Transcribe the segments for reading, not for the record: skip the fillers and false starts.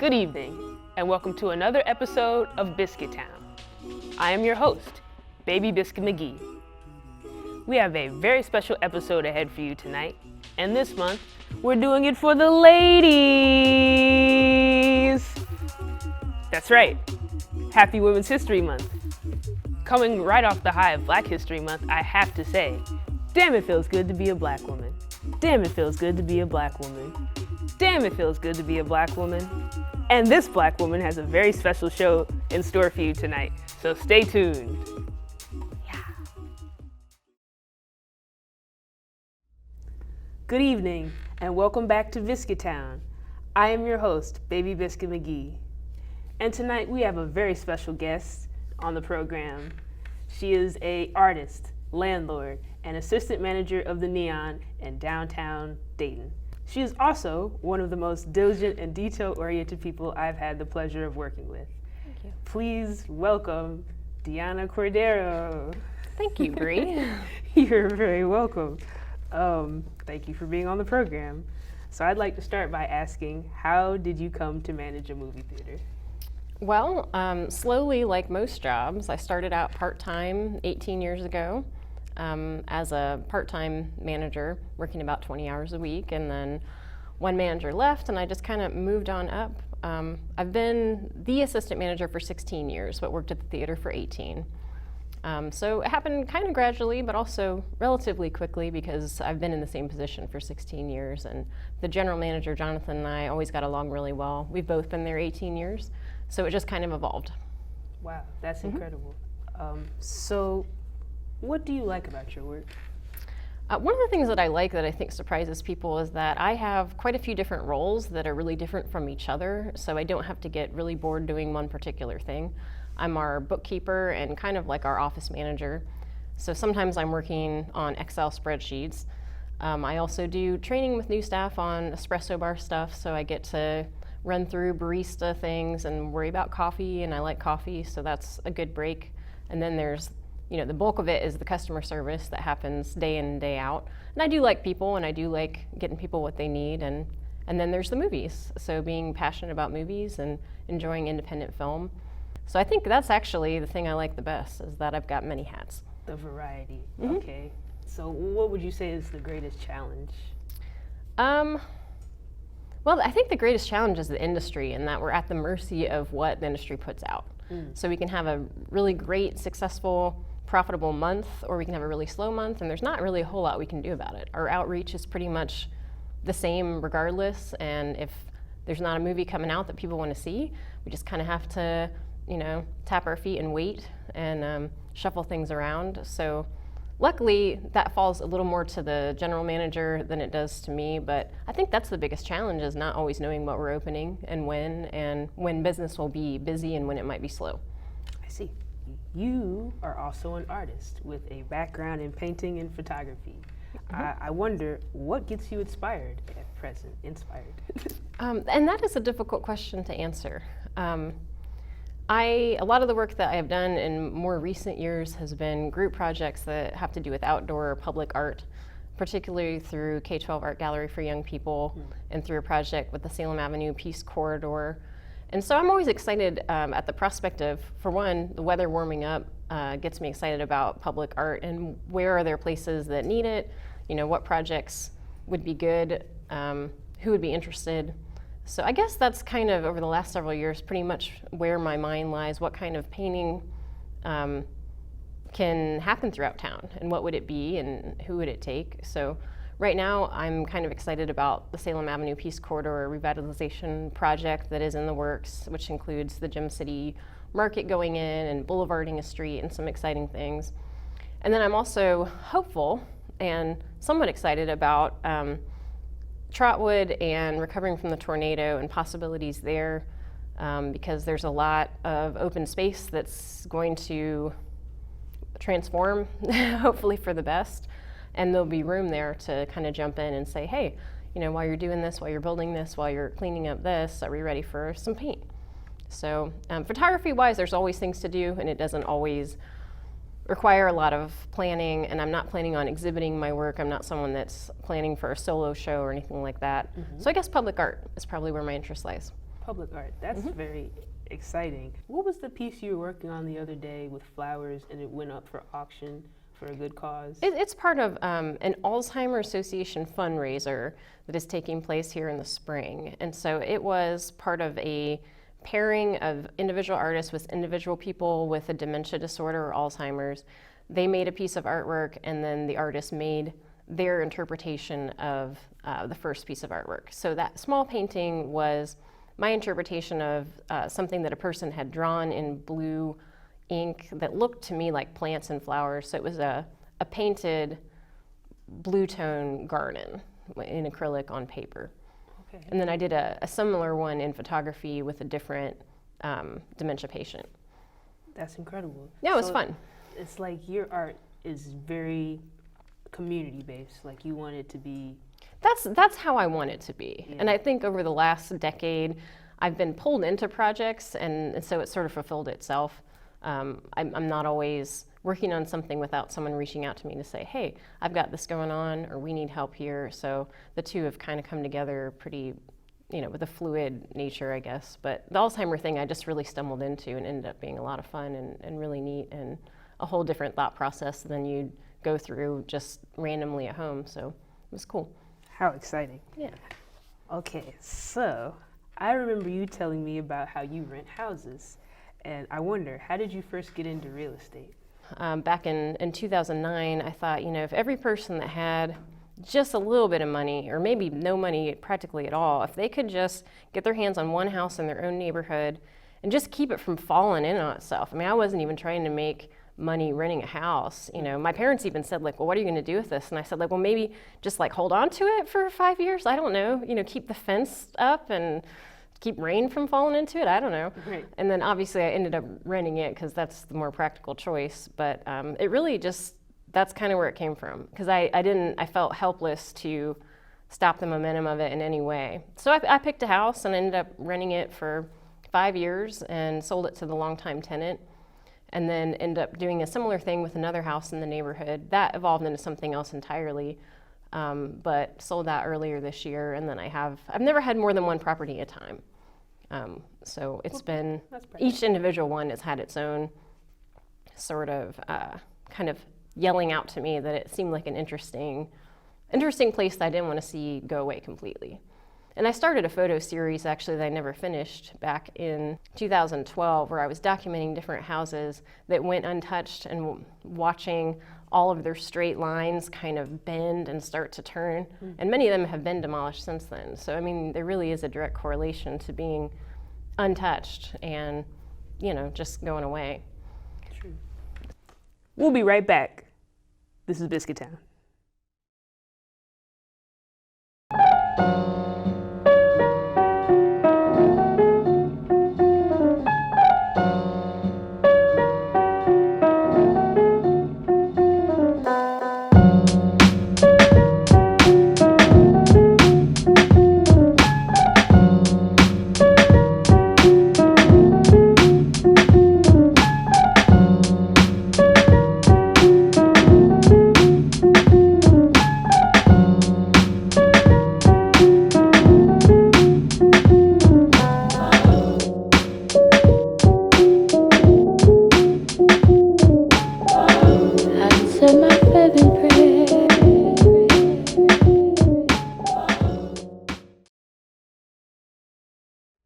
Good evening, and welcome to another episode of Biscuit Town. I am your host, Baby Biscuit McGee. We have a very special episode ahead for you tonight, and this month, we're doing it for the ladies! That's right, Happy Women's History Month. Coming right off the high of Black History Month, I have to say, damn it feels good to be a black woman. Damn it feels good to be a black woman. Damn it feels good to be a black woman. And this black woman has a very special show in store for you tonight, so stay tuned. Yeah. Good evening, and welcome back to Biscuit Town. I am your host, Baby Biscuit McGee. And tonight we have a very special guest on the program. She is an artist, landlord, and assistant manager of the Neon in downtown Dayton. She is also one of the most diligent and detail-oriented people I've had the pleasure of working with. Thank you. Please welcome Deanna Cordero. Thank you, Brie. You're very welcome. Thank you for being on the program. So I'd like to start by asking, how did you come to manage a movie theater? Well, slowly, like most jobs, I started out part-time 18 years ago. As a part-time manager, working about 20 hours a week, and then one manager left and I just kind of moved on up. I've been the assistant manager for 16 years, but worked at the theater for 18. So it happened kind of gradually, but also relatively quickly because I've been in the same position for 16 years, and the general manager, Jonathan, and I always got along really well. We've both been there 18 years, so it just kind of evolved. Wow, that's incredible. So what do you like about your work? One of the things that I like that I think surprises people is that I have quite a few different roles that are really different from each other, so I don't have to get really bored doing one particular thing. I'm our bookkeeper and kind of like our office manager, so sometimes I'm working on Excel spreadsheets. I also do training with new staff on espresso bar stuff, so I get to run through barista things and worry about coffee, and I like coffee, so that's a good break. And then there's the bulk of it is the customer service that happens day in and day out. And I do like people, and I do like getting people what they need. And then there's the movies. So being passionate about movies and enjoying independent film. So I think that's actually the thing I like the best, is that I've got many hats. The variety. Mm-hmm. Okay. So what would you say is the greatest challenge? Well, I think the greatest challenge is the industry, and that we're at the mercy of what the industry puts out. So we can have a really great, successful, profitable month, or we can have a really slow month, and there's not really a whole lot we can do about it. Our outreach is pretty much the same regardless, and if there's not a movie coming out that people want to see, we just kind of have to, tap our feet and wait and shuffle things around. So luckily, that falls a little more to the general manager than it does to me, but I think that's the biggest challenge, is not always knowing what we're opening and when business will be busy and when it might be slow. I see. You are also an artist with a background in painting and photography. Mm-hmm. I wonder, what gets you inspired at present? And that is a difficult question to answer. A lot of the work that I have done in more recent years has been group projects that have to do with outdoor or public art, particularly through K-12 Art Gallery for young people, and through a project with the Salem Avenue Peace Corridor. And so I'm always excited at the prospect of, for one, the weather warming up gets me excited about public art, and where are there places that need it, what projects would be good, who would be interested. So I guess that's kind of, over the last several years, pretty much where my mind lies, what kind of painting can happen throughout town, and what would it be, and who would it take. So right now, I'm kind of excited about the Salem Avenue Peace Corridor revitalization project that is in the works, which includes the Gem City Market going in and boulevarding a street and some exciting things. And then I'm also hopeful and somewhat excited about Trotwood and recovering from the tornado and possibilities there, because there's a lot of open space that's going to transform, hopefully for the best. And there'll be room there to kind of jump in and say, hey, while you're doing this, while you're building this, while you're cleaning up this, are we ready for some paint? So photography-wise, there's always things to do, and it doesn't always require a lot of planning, and I'm not planning on exhibiting my work. I'm not someone that's planning for a solo show or anything like that. Mm-hmm. So I guess public art is probably where my interest lies. Public art. That's very exciting. What was the piece you were working on the other day with flowers and it went up for auction for a good cause? It's part of an Alzheimer's Association fundraiser that is taking place here in the spring. And so it was part of a pairing of individual artists with individual people with a dementia disorder or Alzheimer's. They made a piece of artwork, and then the artist made their interpretation of the first piece of artwork. So that small painting was my interpretation of something that a person had drawn in blue ink that looked to me like plants and flowers. So it was a painted blue tone garden in acrylic on paper. Okay. And then I did a similar one in photography with a different dementia patient. That's incredible. Yeah, it was fun. It's like your art is very community based, like you want it to be. That's how I want it to be. Yeah. And I think over the last decade, I've been pulled into projects, and so it sort of fulfilled itself. I'm not always working on something without someone reaching out to me to say, hey, I've got this going on, or we need help here. So the two have kind of come together pretty, with a fluid nature, I guess. But the Alzheimer thing I just really stumbled into and ended up being a lot of fun and really neat and a whole different thought process than you'd go through just randomly at home. So it was cool. How exciting. Yeah. Okay, so I remember you telling me about how you rent houses. And I wonder, how did you first get into real estate? Back in 2009, I thought, if every person that had just a little bit of money, or maybe no money practically at all, if they could just get their hands on one house in their own neighborhood and just keep it from falling in on itself. I mean, I wasn't even trying to make money renting a house. My parents even said, well, what are you going to do with this? And I said, well, maybe just hold on to it for 5 years. I don't know, keep the fence up and keep rain from falling into it. I don't know. Right. And then obviously I ended up renting it because that's the more practical choice. But it really that's kind of where it came from, because I felt helpless to stop the momentum of it in any way. So I picked a house and ended up renting it for 5 years and sold it to the longtime tenant, and then ended up doing a similar thing with another house in the neighborhood. That evolved into something else entirely. But sold that earlier this year, and then I've never had more than one property at a time. So it's been, each individual one has had its own sort of kind of yelling out to me that it seemed like an interesting place that I didn't want to see go away completely. And I started a photo series actually that I never finished back in 2012, where I was documenting different houses that went untouched and watching all of their straight lines kind of bend and start to turn. Mm-hmm. And many of them have been demolished since then. So, I mean, there really is a direct correlation to being untouched and, just going away. True. We'll be right back. This is Biscuit Town.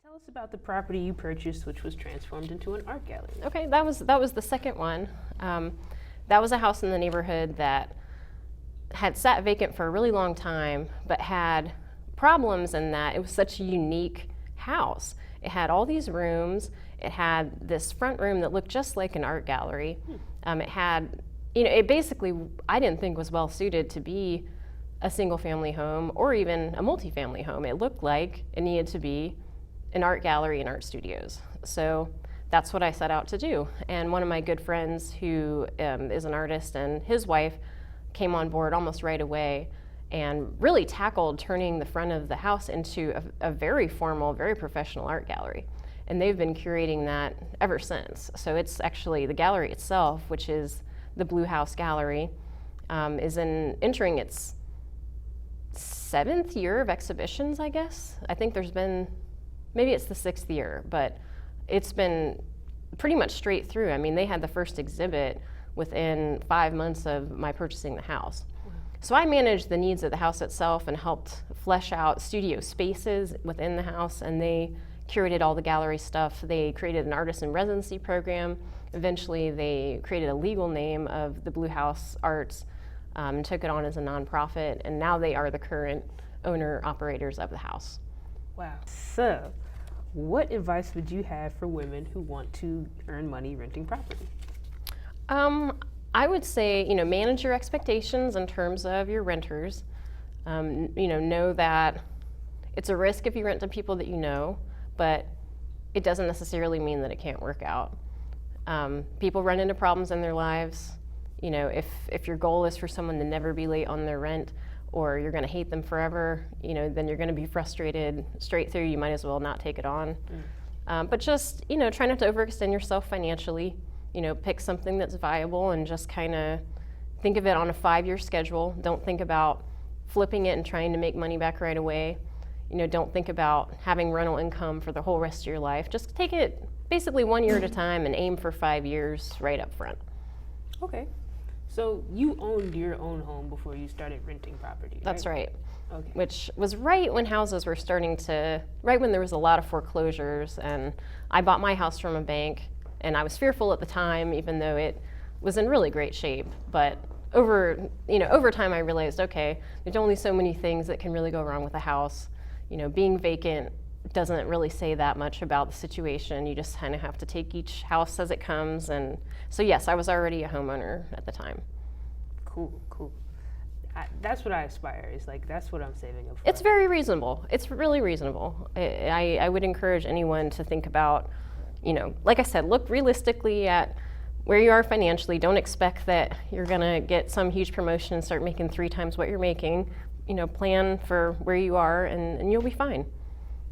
Tell us about the property you purchased, which was transformed into an art gallery. Okay, that was the second one. That was a house in the neighborhood that had sat vacant for a really long time, but had problems in that it was such a unique house. It had all these rooms. It had this front room that looked just like an art gallery. It had, it basically, I didn't think was well suited to be a single family home or even a multifamily home. It looked like it needed to be an art gallery and art studios. So that's what I set out to do. And one of my good friends who is an artist, and his wife came on board almost right away and really tackled turning the front of the house into a very formal, very professional art gallery. And they've been curating that ever since. So it's actually the gallery itself, which is the Blue House Gallery, is entering its 7th year of exhibitions, I guess. I think there's been maybe it's the 6th year, but it's been pretty much straight through. I mean, they had the first exhibit within 5 months of my purchasing the house. So I managed the needs of the house itself and helped flesh out studio spaces within the house, and they curated all the gallery stuff. They created an artist in residency program. Eventually, they created a legal name of the Blue House Arts and took it on as a nonprofit, and now they are the current owner-operators of the house. Wow. So, what advice would you have for women who want to earn money renting property? I would say, manage your expectations in terms of your renters. Know that it's a risk if you rent to people that you know, but it doesn't necessarily mean that it can't work out. People run into problems in their lives. If your goal is for someone to never be late on their rent, or you're going to hate them forever, then you're going to be frustrated straight through. You might as well not take it on. But just, try not to overextend yourself financially. Pick something that's viable and just kind of think of it on a 5-year schedule. Don't think about flipping it and trying to make money back right away. Don't think about having rental income for the whole rest of your life. Just take it basically 1 year at a time and aim for 5 years right up front. Okay. So you owned your own home before you started renting property, right? That's right. Okay. Which was right when houses were right when there was a lot of foreclosures, and I bought my house from a bank, and I was fearful at the time, even though it was in really great shape. But over time I realized, okay, there's only so many things that can really go wrong with a house. Being vacant doesn't really say that much about the situation. You just kind of have to take each house as it comes. And so yes, I was already a homeowner at the time. Cool. That's what I aspire. It's like, that's what I'm saving up for. It's very reasonable. It's really reasonable. I would encourage anyone to think about, like I said, look realistically at where you are financially. Don't expect that you're gonna get some huge promotion and start making 3 times what you're making. Plan for where you are, and you'll be fine.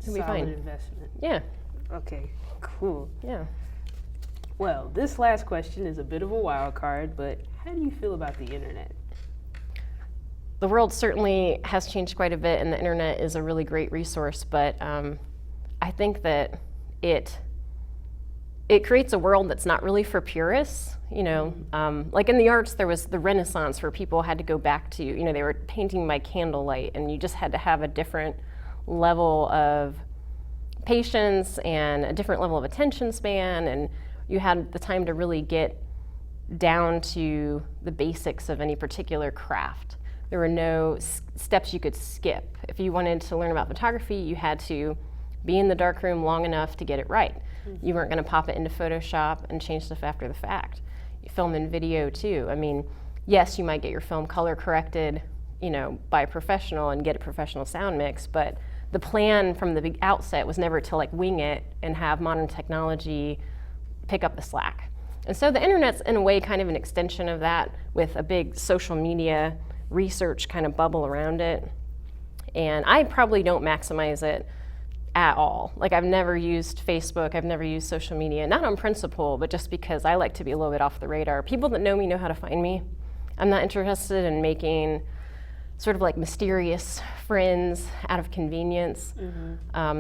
You'll be fine. Solid investment. Yeah. Okay, cool. Yeah. Well, this last question is a bit of a wild card, but how do you feel about the internet? The world certainly has changed quite a bit, and the internet is a really great resource, but I think that it creates a world that's not really for purists. Like in the arts, there was the Renaissance where people had to go back to, they were painting by candlelight, and you just had to have a different level of patience and a different level of attention span, and you had the time to really get down to the basics of any particular craft. There were no steps you could skip. If you wanted to learn about photography, you had to be in the darkroom long enough to get it right. You weren't going to pop it into Photoshop and change stuff after the fact. You film and video too. I mean, yes, you might get your film color corrected, by a professional and get a professional sound mix, but the plan from the outset was never to wing it and have modern technology pick up the slack. And so the internet's in a way kind of an extension of that, with a big social media research kind of bubble around it. And I probably don't maximize it at all. I've never used Facebook, I've never used social media, not on principle, but just because I like to be a little bit off the radar. People that know me know how to find me. I'm not interested in making sort of mysterious friends out of convenience.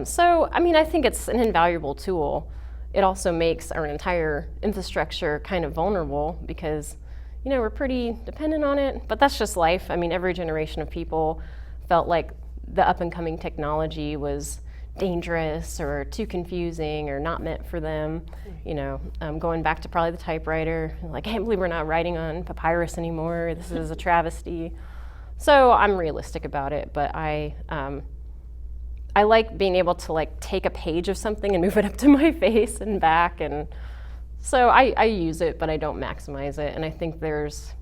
So, I think it's an invaluable tool. It also makes our entire infrastructure kind of vulnerable because, we're pretty dependent on it, but that's just life. Every generation of people felt like the up and coming technology was dangerous or too confusing or not meant for them. Going back to probably the typewriter, I can't believe we're not writing on papyrus anymore. This is a travesty. So I'm realistic about it, but I like being able to take a page of something and move it up to my face and back, and so I use it, but I don't maximize it. And I think there's,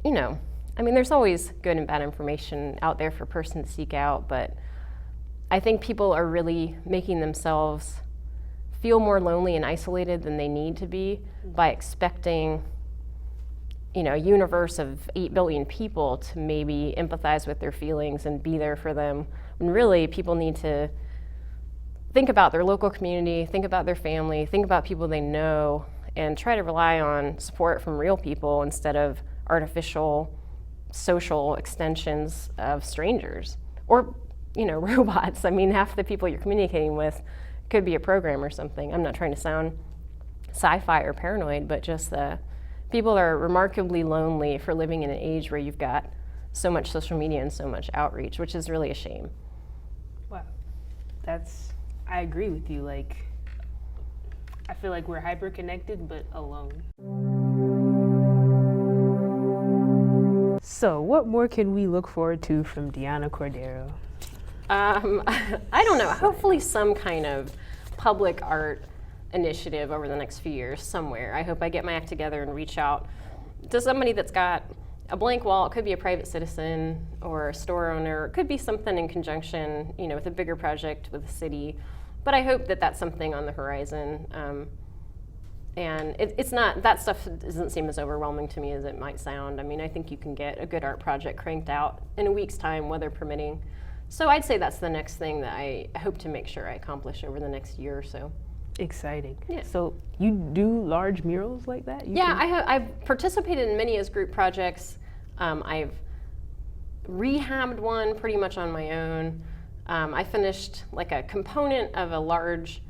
there's always good and bad information out there for a person to seek out, but I think people are really making themselves feel more lonely and isolated than they need to be by expecting, a universe of 8 billion people to maybe empathize with their feelings and be there for them. When really people need to think about their local community, think about their family, think about people they know, and try to rely on support from real people instead of artificial social extensions of strangers or robots. I mean, half the people you're communicating with could be a program or something. I'm not trying to sound sci-fi or paranoid, but just people are remarkably lonely for living in an age where you've got so much social media and so much outreach, which is really a shame. Wow. I agree with you. Like, I feel like we're hyper connected but alone. So what more can we look forward to from Deanna Cordero? I don't know, hopefully some kind of public art initiative over the next few years somewhere. I hope I get my act together and reach out to somebody that's got a blank wall. It could be a private citizen or a store owner. It could be something in conjunction, with a bigger project with the city. But I hope that that's something on the horizon. And it's not, that stuff doesn't seem as overwhelming to me as it might sound. I mean, I think you can get a good art project cranked out in a week's time, weather permitting. So I'd say that's the next thing that I hope to make sure I accomplish over the next year or so. Exciting. Yeah. So you do large murals like that? I've participated in many as group projects. I've rehabbed one pretty much on my own. I finished like a component of a large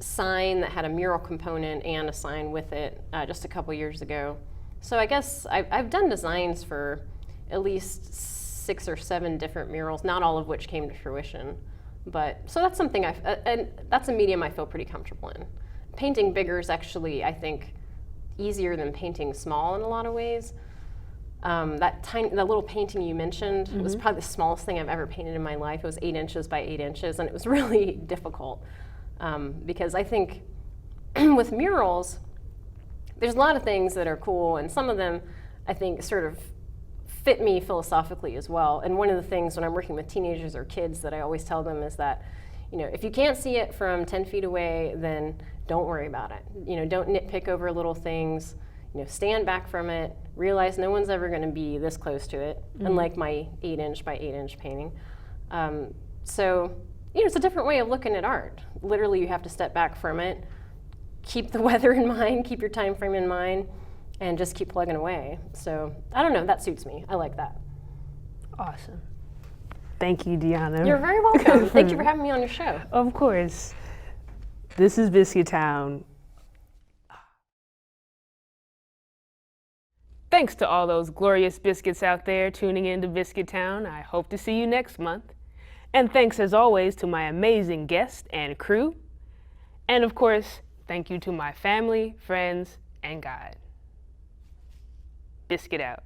sign that had a mural component and a sign with it just a couple years ago. So I guess I've done designs for at least 6 or 7 different murals, not all of which came to fruition. But so that's something and that's a medium I feel pretty comfortable in. Painting bigger is actually, I think, easier than painting small in a lot of ways. That little painting you mentioned was probably the smallest thing I've ever painted in my life. It was 8 inches by 8 inches, and it was really difficult. Because I think with murals, there's a lot of things that are cool, and some of them I think sort of fit me philosophically as well. And one of the things when I'm working with teenagers or kids that I always tell them is that, if you can't see it from 10 feet away, then don't worry about it. Don't nitpick over little things. Stand back from it, realize no one's ever going to be this close to it, unlike my 8 inch by 8 inch painting. So it's a different way of looking at art. Literally, you have to step back from it, keep the weather in mind, keep your time frame in mind, and just keep plugging away. So I don't know, that suits me. I like that. Awesome. Thank you, Deanna. You're very welcome. Thank you for having me on your show. Of course. This is Biscuit Town. Thanks to all those glorious biscuits out there tuning in to Biscuit Town. I hope to see you next month. And thanks as always to my amazing guest and crew. And of course, thank you to my family, friends, and God. Biscuit out.